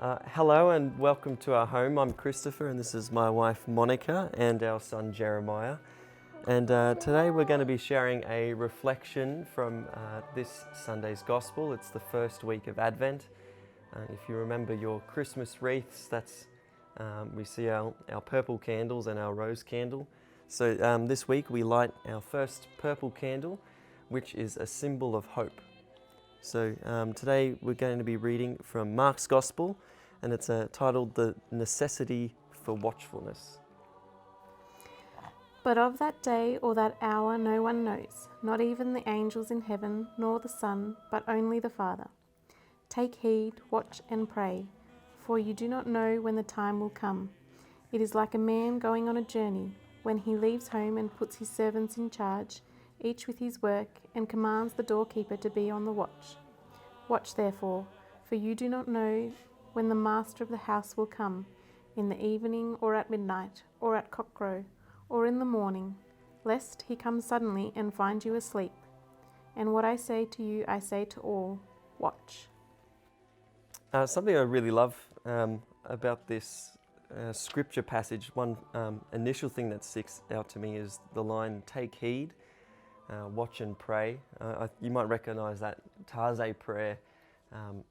Hello and welcome to our home. I'm Christopher and this is my wife Monica and our son Jeremiah. And today we're going to be sharing a reflection from this Sunday's Gospel. It's the first week of Advent. If you remember your Christmas wreaths, we see our purple candles and our rose candle. So this week we light our first purple candle, which is a symbol of hope. So today we're going to be reading from Mark's Gospel, and it's titled The Necessity for Watchfulness. But of that day or that hour no one knows, not even the angels in heaven, nor the Son, but only the Father. Take heed, watch and pray, for you do not know when the time will come. It is like a man going on a journey, when he leaves home and puts his servants in charge, each with his work, and commands the doorkeeper to be on the watch. Watch therefore, for you do not know when the master of the house will come, in the evening, or at midnight, or at cockcrow, or in the morning, lest he come suddenly and find you asleep. And what I say to you, I say to all, watch. Something I really love about this scripture passage, one initial thing that sticks out to me is the line, take heed, watch and pray. You might recognize that Taizé prayer,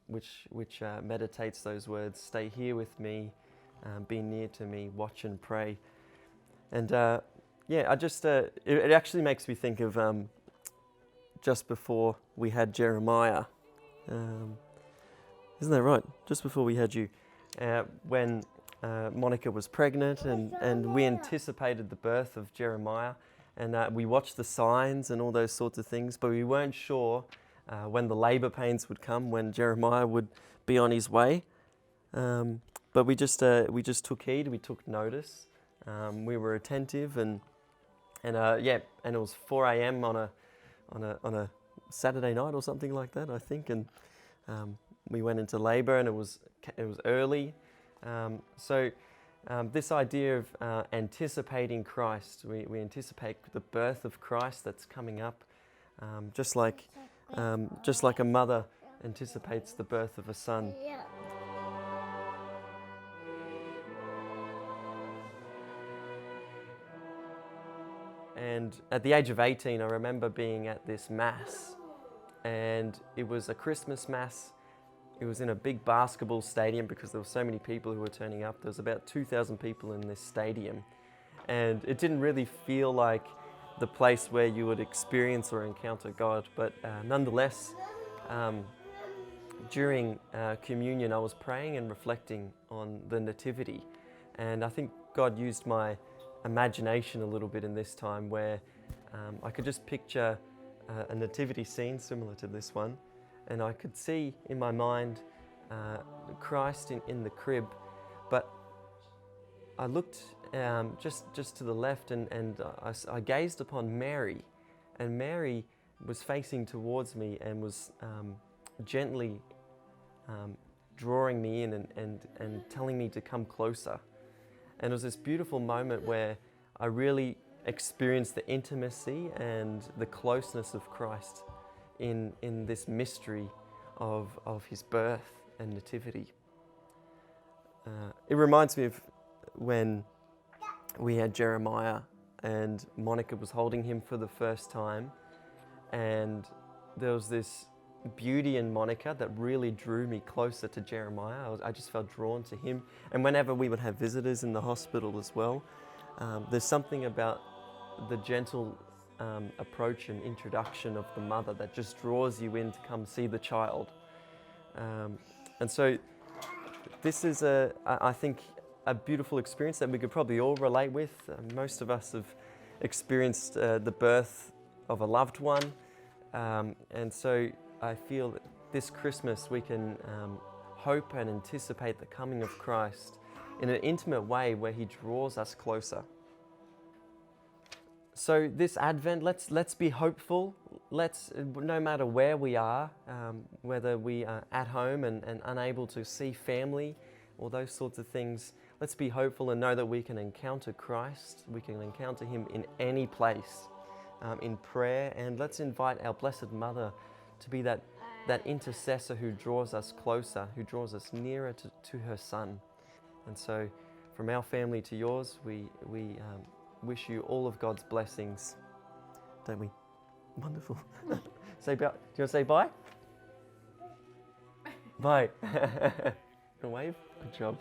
which meditates those words, stay here with me, be near to me, watch and pray. And it actually makes me think of just before we had Jeremiah. Isn't that right? Just before we had you, when Monica was pregnant and we anticipated the birth of Jeremiah, and we watched the signs and all those sorts of things, but we weren't sure when the labor pains would come, when Jeremiah would be on his way. But we just took heed, we took notice, we were attentive, and it was 4 a.m. on a Saturday night or something like that, I think, and we went into labor, and it was early. This idea of anticipating Christ, we anticipate the birth of Christ that's coming up, just like a mother anticipates the birth of a son. And at the age of 18, I remember being at this mass, and it was a Christmas mass. It was in a big basketball stadium because there were so many people who were turning up. There was about 2,000 people in this stadium. And it didn't really feel like the place where you would experience or encounter God. But nonetheless, during communion, I was praying and reflecting on the Nativity. And I think God used my imagination a little bit in this time where I could just picture a nativity scene similar to this one. And I could see in my mind Christ in the crib, but I looked just to the left and I gazed upon Mary, and Mary was facing towards me and was gently drawing me in and telling me to come closer. And it was this beautiful moment where I really experienced the intimacy and the closeness of Christ in this mystery of his birth and nativity. It reminds me of when we had Jeremiah and Monica was holding him for the first time, and there was this beauty in Monica that really drew me closer to Jeremiah. I just felt drawn to him. And whenever we would have visitors in the hospital as well, there's something about the gentle approach and introduction of the mother that just draws you in to come see the child. And so this is, I think, a beautiful experience that we could probably all relate with. Most of us have experienced the birth of a loved one. And so I feel that this Christmas we can hope and anticipate the coming of Christ in an intimate way where he draws us closer. So this Advent, let's be hopeful. No matter where we are, whether we are at home and unable to see family or those sorts of things, let's be hopeful and know that we can encounter Christ. We can encounter him in any place, in prayer. And let's invite our Blessed Mother to be that that intercessor who draws us closer, who draws us nearer to her Son. And so from our family to yours, we wish you all of God's blessings, don't we? Wonderful. Say bye. Do you want to say bye? Bye. Wave? Good job.